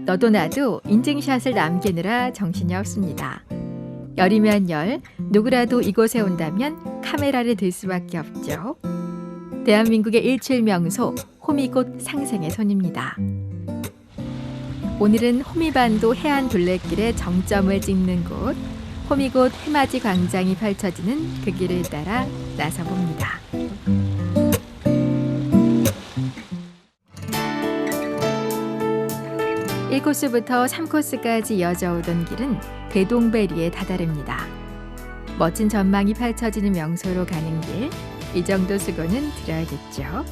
너도 나도 인증샷을 남기느라 정신이 없습니다. 열이면 열, 누구라도 이곳에 온다면 카메라를 들 수밖에 없죠. 대한민국의 일출명소 호미곶 상생의 손입니다. 오늘은 호미반도 해안 둘레길의 정점을 찍는 곳 호미곶 해맞이 광장이 펼쳐지는 그 길을 따라 나서봅니다. (1코스부터) (3코스까지) 이어져 오던 길은 대동배리에 다다릅니다. 멋진 전망이 펼쳐지는 명소로 가는 길, 이 정도 수고는 들어야겠죠.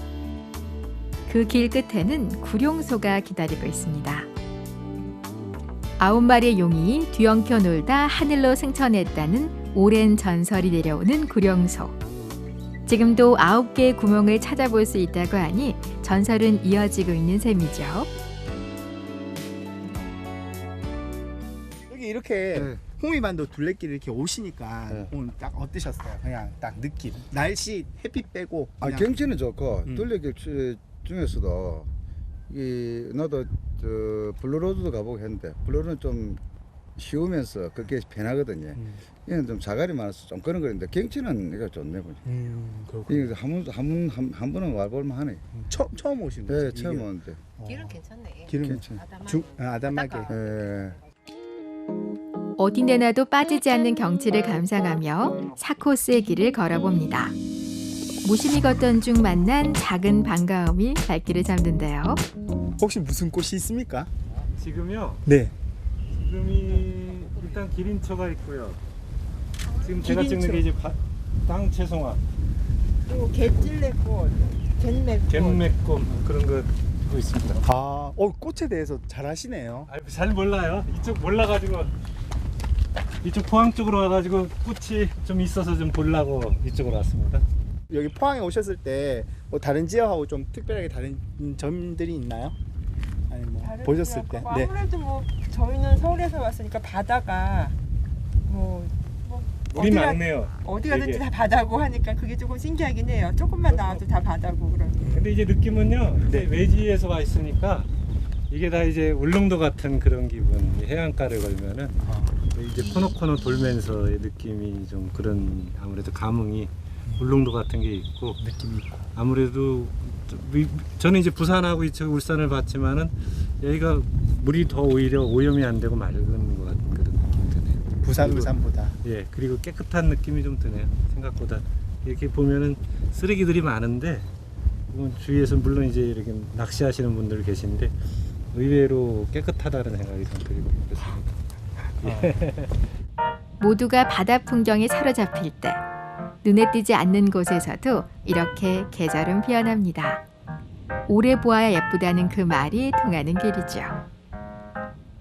그 길 끝에는 구룡소가 기다리고 있습니다. 9마리의 용이 뒤엉켜 놀다 하늘로 승천했다는 오랜 전설이 내려오는 구룡소. 지금도 9개의 구멍을 찾아볼 수 있다고 하니 전설은 이어지고 있는 셈이죠. 여기 이렇게 네. 호미반도 둘레길 이렇게 오시니까 네. 오늘 딱 어떠셨어요? 그냥 딱 느낌. 날씨 햇빛 빼고. 아, 그냥 경치는 좋고 음. 둘레길 중에서도 나도 저 블루로드도 가보고 했는데 블루로드는 좀 쉬우면서 그게 편하거든요. 얘는 좀 자갈이 많아서 좀 그런데 경치는 이거 좋네 보니. 그렇군요. 이거 한 번은 와볼만 하네. 처음 오신 네, 거죠? 처음 오는데. 길은 괜찮네. 길은 괜찮아. 아담하게. 예. 어디 내놔도 빠지지 않는 경치를 감상하며 4코스의 길을 걸어봅니다. 무심히 걷던 중 만난 작은 반가움이 발길을 잡는데요. 혹시 무슨 꽃이 있습니까? 지금요? 네. 지금이 일단 기린초가 있고요. 지금 제가 기린초. 찍는 게 이제 땅채송화, 그리고 개찔레꽃, 갯맥꽃. 갯맥곰 그런 것도 있습니다. 꽃에 대해서 잘 아시네요. 잘 몰라요. 이쪽 몰라가지고 이쪽 포항 쪽으로 와가지고 꽃이 좀 있어서 좀 보려고 이쪽으로 왔습니다. 여기 포항에 오셨을 때 뭐 다른 지역하고 좀 특별하게 다른 점들이 있나요? 아니 뭐 보셨을 때. 네. 아무래도 뭐 저희는 서울에서 왔으니까 바다가 뭐 물이 많네요. 어디 가든지 되게. 다 바다고 하니까 그게 조금 신기하긴 해요. 조금만 나와도 다 바다고 그런. 근데 이제 느낌은요. 네. 이제 외지에서 와 있으니까 이게 다 이제 울릉도 같은 그런 기분. 해안가를 걸면은 이제 코너코너 돌면서의 느낌이 좀 그런 아무래도 감흥이 울릉도 같은 게 있고 느낌이 있고. 아무래도 저는 이제 부산하고 이쪽 울산을 봤지만은 여기가 물이 더 오히려 오염이 안 되고 맑은 것 같은 그런 느낌이 드네요. 부산 그리고- 울산보다. 예, 그리고 깨끗한 느낌이 좀 드네요. 생각보다 이렇게 보면은 쓰레기들이 많은데 주위에서 물론 이제 이렇게 낚시하시는 분들 계신데 의외로 깨끗하다는 생각이 좀 들고 그렇습니다. 모두가 바다 풍경에 사로잡힐 때 눈에 띄지 않는 곳에서도 이렇게 계절은 피어납니다. 오래 보아야 예쁘다는 그 말이 통하는 길이죠.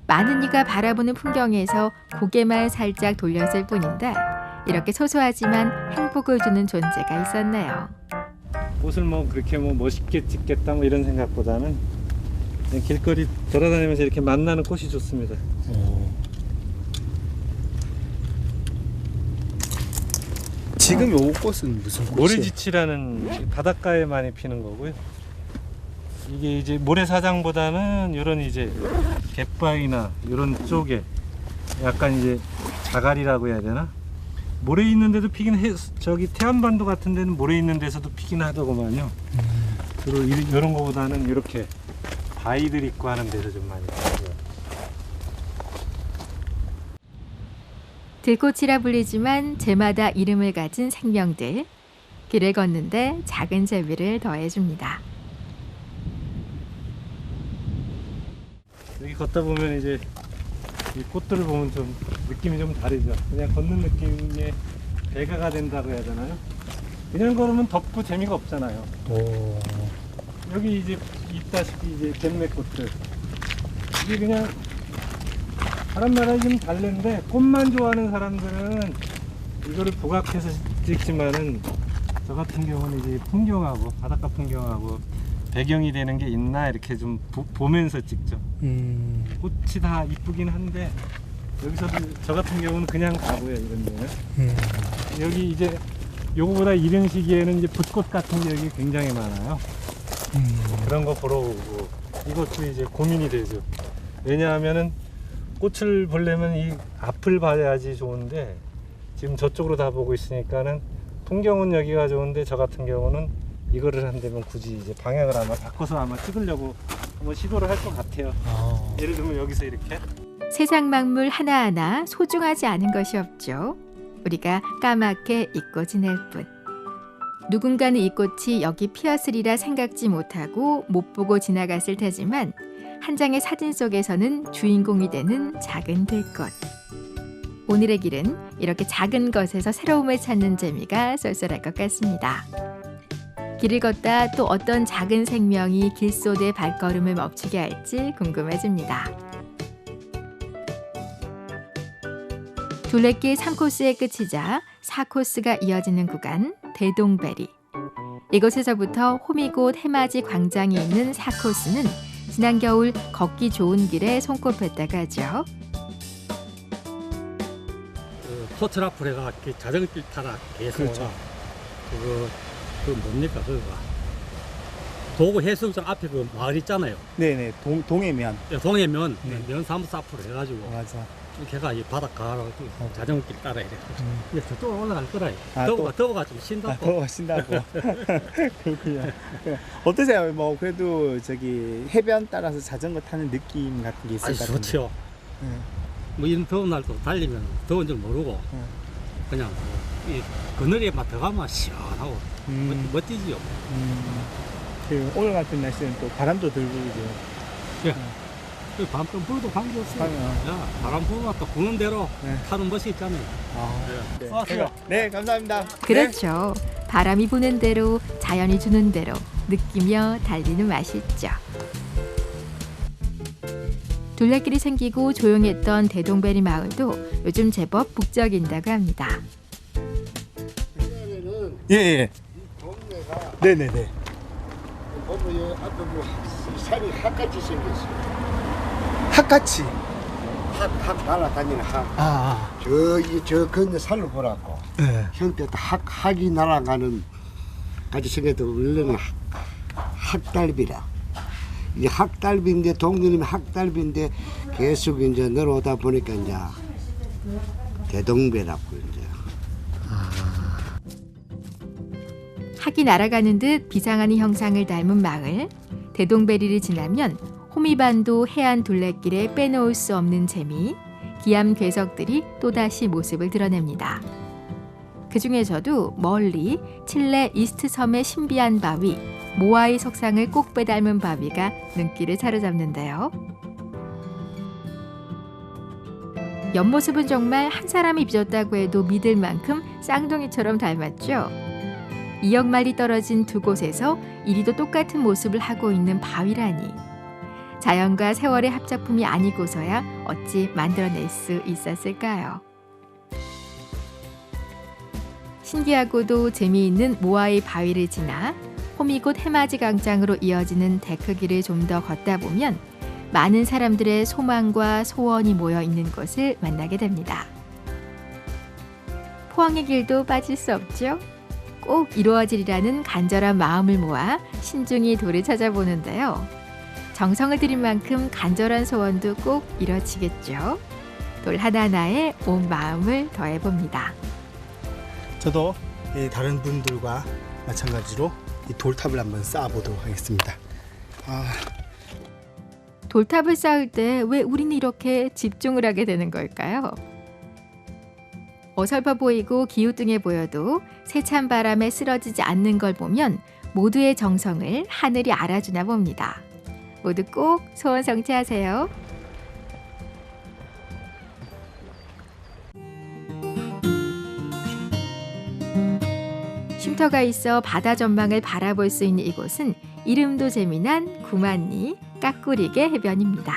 많은 이가 바라보는 풍경에서 고개만 살짝 돌렸을 뿐인데 이렇게 소소하지만 행복을 주는 존재가 있었네요. 꽃을 뭐 그렇게 뭐 멋있게 찍겠다 뭐 이런 생각보다는 그냥 길거리 돌아다니면서 이렇게 만나는 꽃이 좋습니다. 지금 요 꽃은 무슨 꽃이에요? 모래지치라는 바닷가에 많이 피는 거고요. 이게 이제 모래사장보다는 이런 이제 갯바위나 이런 쪽에 약간 이제 자갈이라고 해야 되나? 모래 있는 데도 피긴 해. 저기 태안반도 같은 데는 모래 있는 데서도 피긴 하더구만요. 주로 이런 거보다는 이렇게 바위들 있고 하는 데서 좀 많이 피고요. 들꽃이라 불리지만 제마다 이름을 가진 생명들. 길을 걷는데 작은 재미를 더해줍니다. 여기 걷다 보면 이제 이 꽃들을 보면 좀 느낌이 좀 다르죠. 그냥 걷는 느낌에 배가가 된다고 해야 되나요? 그냥 걸으면 덥고 재미가 없잖아요. 여기 이제 있다시피 이제 갯맥꽃들. 이게 그냥 사람마다 좀 다른데 꽃만 좋아하는 사람들은 이거를 부각해서 찍지만은 저 같은 경우는 이제 풍경하고 바닷가 풍경하고 배경이 되는 게 있나 이렇게 좀 보면서 찍죠. 꽃이 다 이쁘긴 한데 여기서도 저 같은 경우는 그냥 가고요. 이런 데는 여기 이제 요거보다 이른 시기에는 이제 붓꽃 같은 게 여기 굉장히 많아요. 그런 거 보러 오고 이것도 이제 고민이 되죠. 왜냐하면은 꽃을 보려면 이 앞을 봐야지 좋은데 지금 저쪽으로 다 보고 있으니까는 풍경은 여기가 좋은데 저 같은 경우는 이거를 한다면 굳이 이제 방향을 아마 바꿔서 아마 찍으려고 한번 시도를 할 것 같아요. 예를 들면 여기서 이렇게 세상 만물 하나하나 소중하지 않은 것이 없죠. 우리가 까맣게 잊고 지낼 뿐. 누군가는 이 꽃이 여기 피었으리라 생각지 못하고 못 보고 지나갔을 테지만 한 장의 사진 속에서는 주인공이 되는 작은 들꽃. 오늘의 길은 이렇게 작은 것에서 새로움을 찾는 재미가 쏠쏠할 것 같습니다. 길을 걷다 또 어떤 작은 생명이 길소대 발걸음을 멈추게 할지 궁금해집니다. 둘레길 3코스의 끝이자 4코스가 이어지는 구간 대동베리. 이곳에서부터 호미곶 해맞이 광장이 있는 4코스는 지난 겨울 걷기 좋은 길에 손꼽혔다고 하죠. 포트라프레가 자전거길 타라 계속 그렇죠. 그 뭡니까 그거가 도구 해수욕장 앞에 그 마을 있잖아요. 네네 동해면. 동해면 네. 면사무소 앞으로 해가지고 맞아. 걔가 이 바닷가 자전거길 따라 이래. 근데 저쪽으로 올라갈 거라. 아, 더워가 좀 쉰다고. 더 신다고. 그렇군요. 어떠세요? 뭐 그래도 저기 해변 따라서 자전거 타는 느낌 같은 게 있을 것 같은데. 좋죠. 네. 뭐 이런 더운 날도 달리면 더운 줄 모르고 그냥 이 그늘에 막 들어가면 시원하고 멋지지요. 그 오늘 같은 날씨는 또 바람도 들고 이제. 예. 그 밤좀 불도 관계없어요. 야, 바람 불면 또 부는 대로 네. 타는 멋이 있잖아요. 네. 수고하세요. 네, 감사합니다. 그렇죠. 바람이 부는 대로 자연이 주는 대로 느끼며 달리는 맛이 있죠. 둘레길이 생기고 조용했던 대동베리 마을도 요즘 제법 북적인다고 합니다. 예, 예. 동네가 네네네. 보면 여기 앞에 뭐 산이 학같이 생겼어요. 학같이. 학학 날아다니는 학. 아, 저 건너 산을 보라고. 네. 형태도 학이 날아가는 같이 생겼도 원래는 학달비라. 이제 학달비인데 동네는 학달비인데 계속 이제 내려오다 보니까 이제 대동배라고 이제. 학이 날아가는 듯 비상하는 형상을 닮은 마을 대동베리를 지나면 호미반도 해안 둘레길에 빼놓을 수 없는 재미, 기암 괴석들이 또다시 모습을 드러냅니다. 그 중에서도 멀리 칠레 이스트 섬의 신비한 바위, 모아이 석상을 꼭 빼닮은 바위가 눈길을 사로잡는데요. 옆모습은 정말 한 사람이 빚었다고 해도 믿을 만큼 쌍둥이처럼 닮았죠. 2억 마일이 떨어진 두 곳에서 이리도 똑같은 모습을 하고 있는 바위라니. 자연과 세월의 합작품이 아니고서야 어찌 만들어낼 수 있었을까요? 신기하고도 재미있는 모아이 바위를 지나 호미곶 해맞이 광장으로 이어지는 데크길을 좀 더 걷다 보면 많은 사람들의 소망과 소원이 모여 있는 곳을 만나게 됩니다. 포항의 길도 빠질 수 없죠. 꼭 이루어지리라는 간절한 마음을 모아 신중히 돌을 찾아보는데요. 정성을 들인 만큼 간절한 소원도 꼭 이뤄지겠죠. 돌 하나하나에 온 마음을 더해봅니다. 저도 다른 분들과 마찬가지로 이 돌탑을 한번 쌓아보도록 하겠습니다. 돌탑을 쌓을 때 왜 우리는 이렇게 집중을 하게 되는 걸까요? 어설퍼 보이고 기우뚱해 보여도 세찬 바람에 쓰러지지 않는 걸 보면 모두의 정성을 하늘이 알아주나 봅니다. 모두 꼭 소원 성취하세요. 쉼터가 있어 바다 전망을 바라볼 수 있는 이곳은 이름도 재미난 구만리 까꾸리게 해변입니다.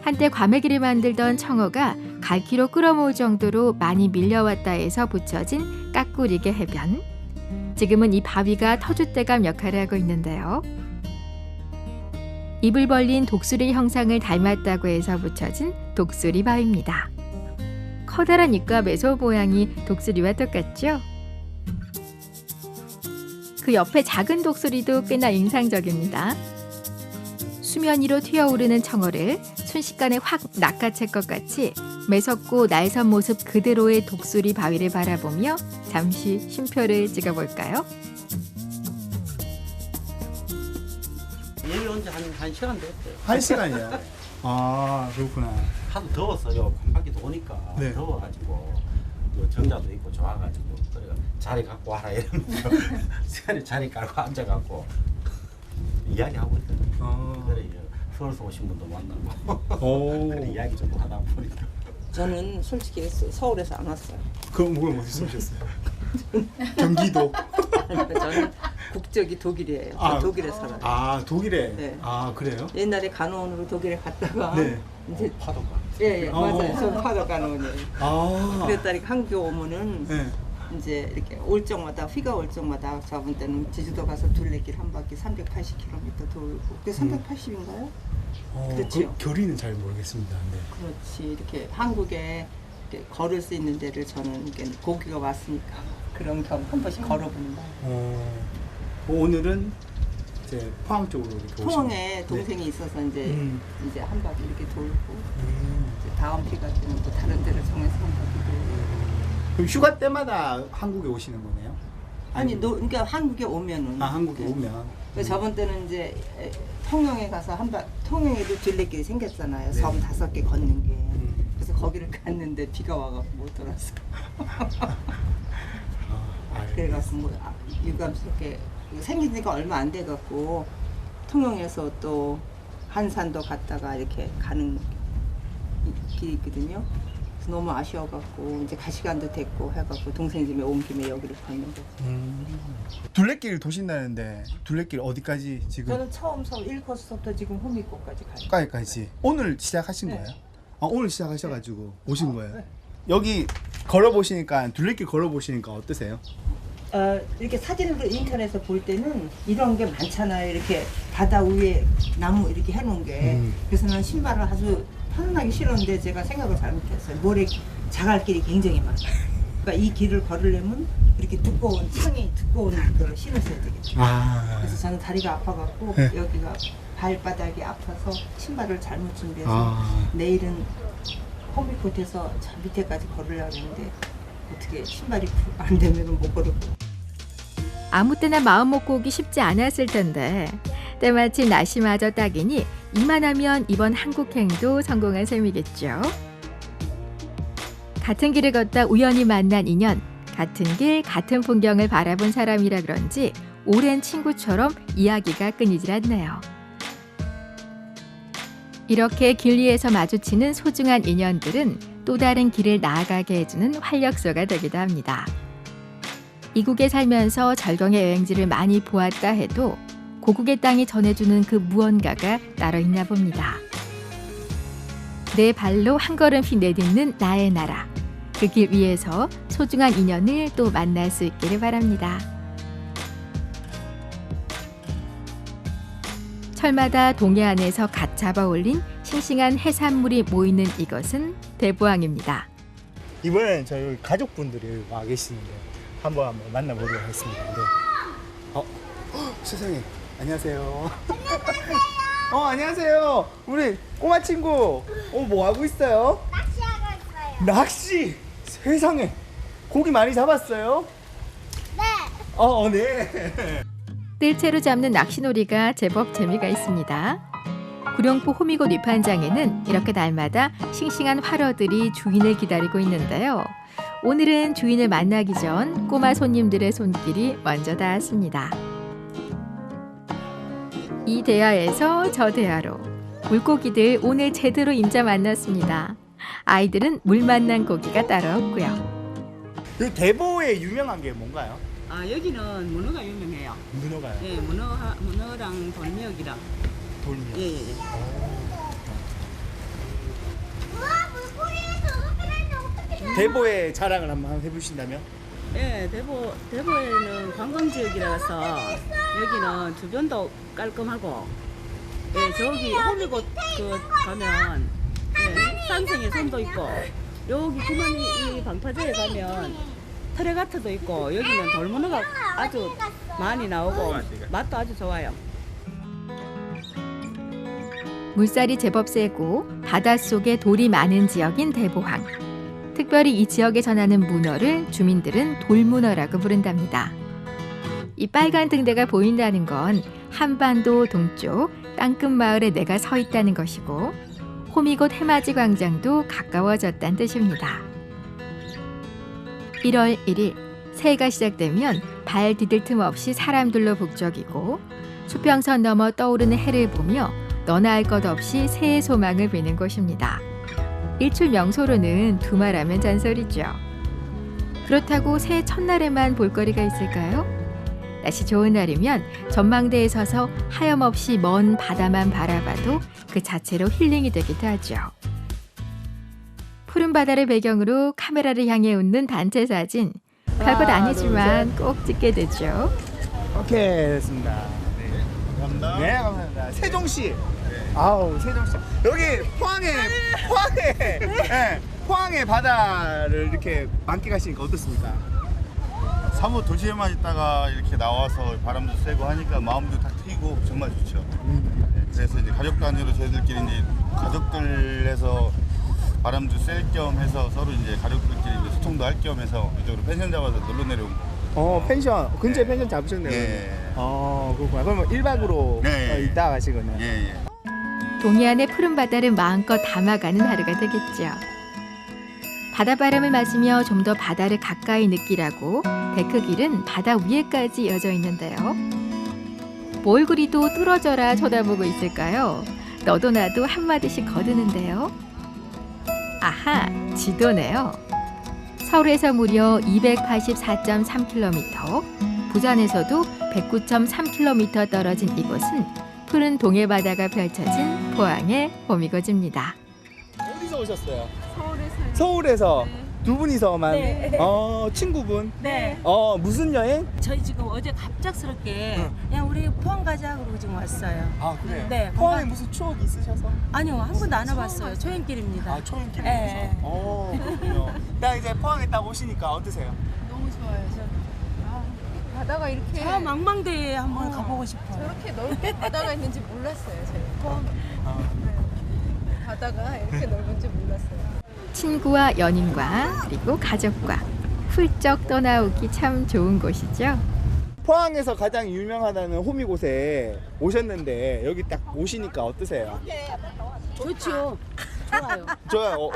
한때 과메기를 만들던 청어가 갈퀴로 끌어모을 정도로 많이 밀려왔다 해서 붙여진 까꾸리게 해변. 지금은 이 바위가 터줏대감 역할을 하고 있는데요. 입을 벌린 독수리 형상을 닮았다고 해서 붙여진 독수리 바위입니다. 커다란 입과 매소 모양이 독수리와 똑같죠? 그 옆에 작은 독수리도 꽤나 인상적입니다. 수면 위로 튀어오르는 청어를 순식간에 확 낚아챌 것 같이 매섭고 날선 모습 그대로의 독수리 바위를 바라보며 잠시 쉼표를 찍어볼까요? 여기 온지 한 시간 됐어요. 1시간이요? 아, 그렇구나. 하도 더웠어요. 한 바퀴 도니까 네. 더워가지고 그 정자도 있고 좋아가지고 그래가 자리 갖고 와라 이러면서 시간에 자리 깔고 앉아갖고 이야기하고 있어요. 그래 서울에서 오신 분도 만나고 오. 그래 이야기 좀 하다 보니까 저는 솔직히 서울에서 안 왔어요. 그럼 뭘 어디서 오셨어요? 경기도. 저는 국적이 독일이에요. 저 아. 독일에 살아요. 아, 독일에. 네. 아, 그래요? 옛날에 간호원으로 독일에 갔다가 네. 이제 파도가 예, 어. 맞아요. 저 파도 간호원이에요. 아. 그랬다니 한국에 오면은 네. 이제 이렇게 올 적마다 휘가 올 적마다 저번 때는 제주도 가서 둘레길 한 바퀴 380km 돌고 그게 380인가요? 그렇죠. 그 결의는 잘 모르겠습니다. 네. 그렇지. 이렇게 한국에 이렇게 걸을 수 있는 데를 저는 이렇게 고기가 왔으니까 그런 겸 한 번씩 걸어본다. 오늘은 이제 포항 쪽으로 이렇게 오신 포항에 거예요? 동생이 있어서 이제 음. 이제 한 바퀴 이렇게 돌고 네. 이제 다음 비가 되면 또 다른 데를 정해서 한 바퀴 돌고. 그럼 휴가 때마다 한국에 오시는 거네요? 아니, 그러니까 한국에 오면은. 아, 한국에 네. 오면. 그래서 저번 때는 이제 통영에 가서 통영에도 둘레길이 생겼잖아요. 네. 섬 5개 걷는 게. 음. 그래서 거기를 갔는데 비가 와갖고 못 돌았어. 그래갖고 뭐 유감스럽게 생긴 지가 얼마 안 돼갖고 통영에서 또 한산도 갔다가 이렇게 가는 길이 있거든요. 그래서 너무 아쉬워갖고 이제 갈 시간도 됐고 해갖고 동생 집에 온 김에 여기를 걷는 거죠. 둘레길 도신다는데 둘레길 어디까지 지금? 저는 처음 서울 1코스부터 지금 호미꽃까지 가요. 까지까지. 오늘 시작하신 네. 거예요? 아, 오늘 시작하셔가지고 오신 거예요? 여기 걸어보시니까 둘레길 걸어보시니까 어떠세요? 이렇게 사진으로 인터넷에서 볼 때는 이런 게 많잖아요. 이렇게 바다 위에 나무 이렇게 해놓은 게. 그래서 난 신발을 아주 편안하게 신었는데 제가 생각을 잘못했어요. 모래 자갈길이 굉장히 많아요. 그러니까 이 길을 걸으려면 이렇게 두꺼운 창이 두꺼운 걸 신으셔야 되겠죠. 아. 그래서 저는 다리가 아파갖고 네. 여기가 발바닥이 아파서 신발을 잘못 준비해서 아. 내일은 호미콧에서 저 밑에까지 걸으려고 했는데 어떻게 신발이 안 되면 못 걸었고. 아무 때나 마음 먹고 오기 쉽지 않았을 텐데 때마침 날씨마저 딱이니 이만하면 이번 한국행도 성공한 셈이겠죠. 같은 길을 걷다 우연히 만난 인연, 같은 길 같은 풍경을 바라본 사람이라 그런지 오랜 친구처럼 이야기가 끊이질 않네요. 이렇게 길 위에서 마주치는 소중한 인연들은 또 다른 길을 나아가게 해주는 활력소가 되기도 합니다. 이국에 살면서 절경의 여행지를 많이 보았다 해도 고국의 땅이 전해주는 그 무언가가 따로 있나 봅니다. 내 발로 한 걸음씩 내딛는 나의 나라. 그 길 위에서 소중한 인연을 또 만날 수 있기를 바랍니다. 철마다 동해안에서 갓 잡아 올린 싱싱한 해산물이 모이는 이것은 대부항입니다. 이번엔 저희 가족분들이 와 계시는데 한번 만나보도록 하겠습니다. 네. 세상에. 안녕하세요. 안녕하세요. 우리 꼬마 친구. 뭐 하고 있어요? 낚시하고 있어요. 낚시. 세상에. 고기 많이 잡았어요? 네. 네. 뜰채로 잡는 낚시놀이가 제법 재미가 있습니다. 구룡포 호미곶 위판장에는 이렇게 날마다 싱싱한 활어들이 주인을 기다리고 있는데요. 오늘은 주인을 만나기 전 꼬마 손님들의 손길이 먼저 닿았습니다. 이 대야에서 저 대야로 물고기들 오늘 제대로 임자 만났습니다. 아이들은 물 만난 고기가 따로 없고요. 이 대보에 유명한 게 뭔가요? 아 여기는 문어가 유명해요. 문어가요? 예, 문어랑 돌미역이랑. 돌미역. 예. 우와, 물고기가 저렇게 어떻게 대보의 자랑을 한번 해보신다면? 예, 대보에는 관광 지역이라서 여기는 주변도 깔끔하고, 예, 저기 호미곶 가면 예, 산성의 섬도 있고, 여기 구만이 이 방파제에 가면 트레가트도 있고, 여기는 돌문어가 아주 많이 나오고 맛도 아주 좋아요. 물살이 제법 세고 바닷속에 돌이 많은 지역인 대보항. 특별히 이 지역에 전하는 문어를 주민들은 돌문어라고 부른답니다. 이 빨간 등대가 보인다는 건 한반도 동쪽 땅끝 마을에 내가 서 있다는 것이고 홈이 곧 해맞이 광장도 가까워졌다는 뜻입니다. 1월 1일 새해가 시작되면 발 디딜 틈 없이 사람들로 북적이고 수평선 넘어 떠오르는 해를 보며 너나 할 것 없이 새해 소망을 비는 곳입니다. 일출 명소로는 두말하면 잔소리죠. 그렇다고 새해 첫날에만 볼거리가 있을까요? 날씨 좋은 날이면 전망대에 서서 하염없이 먼 바다만 바라봐도 그 자체로 힐링이 되기도 하죠. 푸른 바다를 배경으로 카메라를 향해 웃는 단체 사진. 별것 아니지만 꼭 찍게 되죠. 오케이, 됐습니다. 네. 감사합니다. 네, 감사합니다. 세종시. 아우, 세종시. 여기 포항의 바다를 이렇게 만끽하시니까 어떻습니까? 사무 도시에만 있다가 이렇게 나와서 바람도 쐬고 하니까 마음도 딱 트이고 정말 좋죠. 네, 그래서 이제 가족 단위로 저희들끼리 이제 가족들에서 바람도 쐴 겸 해서 서로 이제 가족들끼리 이제 소통도 할 겸 해서 이쪽으로 펜션 잡아서 놀러 내려온 거. 펜션. 근처에 펜션 잡으셨네요. 예. 그렇구나. 그럼 1박으로 네. 있다 가시거든요. 예. 동해안의 푸른 바다를 마음껏 담아가는 하루가 되겠죠. 바닷바람을 맞으며 좀 더 바다를 가까이 느끼라고 데크길은 바다 위에까지 이어져 있는데요. 뭘 그리도 뚫어져라 쳐다보고 있을까요? 너도 나도 한마디씩 거드는데요. 아하, 지도네요. 서울에서 무려 284.3km, 부산에서도 109.3km 떨어진 이곳은 푸른 동해바다가 펼쳐진 포항의 봄이거집니다. 어디서 오셨어요? 서울에서요. 서울에서 네. 두 분이서만. 네. 친구분. 네. 무슨 여행? 저희 지금 어제 갑작스럽게 그냥 우리 포항 가자 그러고 지금 왔어요. 아, 그래요? 네. 포항에 무슨 추억 있으셔서? 아니요, 한 번도 안 와봤어요. 초행길입니다. 초행길이셔서. 네. 그렇군요. 딱 이제 포항에 딱 오시니까 어떠세요? 너무 좋아요. 바다가 이렇게 저 망망대에 한번 가보고 싶어요. 저렇게 넓게 바다가 있는지 몰랐어요. 제가 바다가 이렇게 넓은지 몰랐어요. 친구와 연인과 그리고 가족과 훌쩍 떠나오기 참 좋은 곳이죠. 포항에서 가장 유명하다는 호미곶에 오셨는데 여기 딱 오시니까 어떠세요? 좋죠. 좋아요. 좋아요.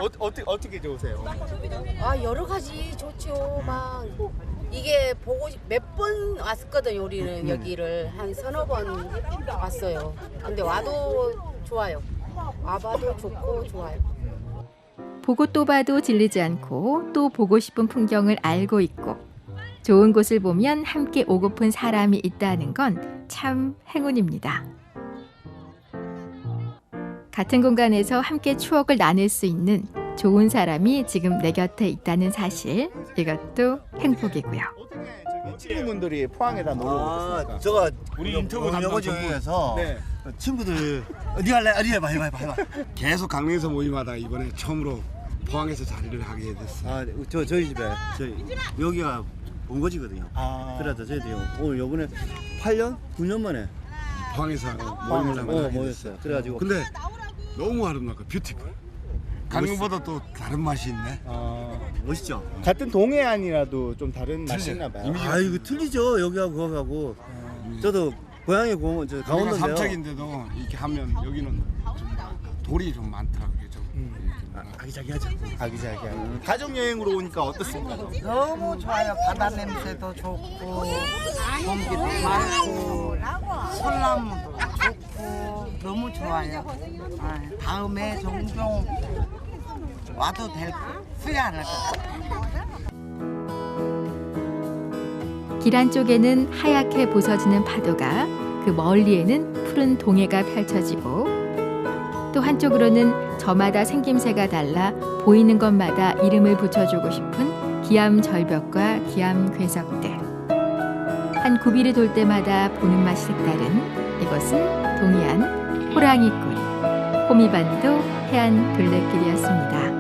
어떻게 좋으세요? 여러 가지 좋죠. 막 이게 보고 몇 번 왔었거든요. 우리는 여기를 한 서너 번 왔어요. 근데 와도 좋아요. 와봐도 좋고 좋아요. 보고 또 봐도 질리지 않고 또 보고 싶은 풍경을 알고 있고 좋은 곳을 보면 함께 오고픈 사람이 있다는 건 참 행운입니다. 같은 공간에서 함께 추억을 나눌 수 있는 좋은 사람이 지금 내 곁에 있다는 사실, 이것도 행복이고요. 친구분들이 포항에다 놀러 오셨어요. 제가 우리 인터뷰 담당 영어중에서 네. 친구들 어디 갈래? 어디 해봐. 계속 강릉에서 모임하다가 이번에 처음으로 포항에서 자리를 하게 됐어요. 저희 집에 여기가 본거지거든요. 그래서 저희들이 오늘 요번에 8년, 9년 만에 포항에서 모임을 한번 하게 모였어요. 됐어요. 그래가지고 근데 너무 아름답고 뷰티풀. 강릉보다 또 다른 맛이 있네. 멋있죠. 같은 동해안이라도 좀 다른 맛이 있나 봐요. 이거 틀리죠. 여기하고 거기하고. 저도 고향에 보면 저 여기가 강원도인데요. 삼척인데도 이렇게 하면 여기는 좀 돌이 좀 많더라고요. 좀 아기자기하죠. 아기자기하고. 가족 여행으로 오니까 어떻습니까? 너무 좋아요. 바다 냄새도 좋고 공기도 맑고 설나무도 좋고 너무 좋아요. 다음에 종종 와도 될 후회 안 할 것 같아요. 길 한쪽에는 하얗게 부서지는 파도가, 그 멀리에는 푸른 동해가 펼쳐지고 또 한쪽으로는 저마다 생김새가 달라 보이는 것마다 이름을 붙여주고 싶은 기암절벽과 기암괴석들. 한 구비를 돌 때마다 보는 맛이 색다른 이곳은 동해안 호랑이굴 호미반도 해안 둘레길이었습니다.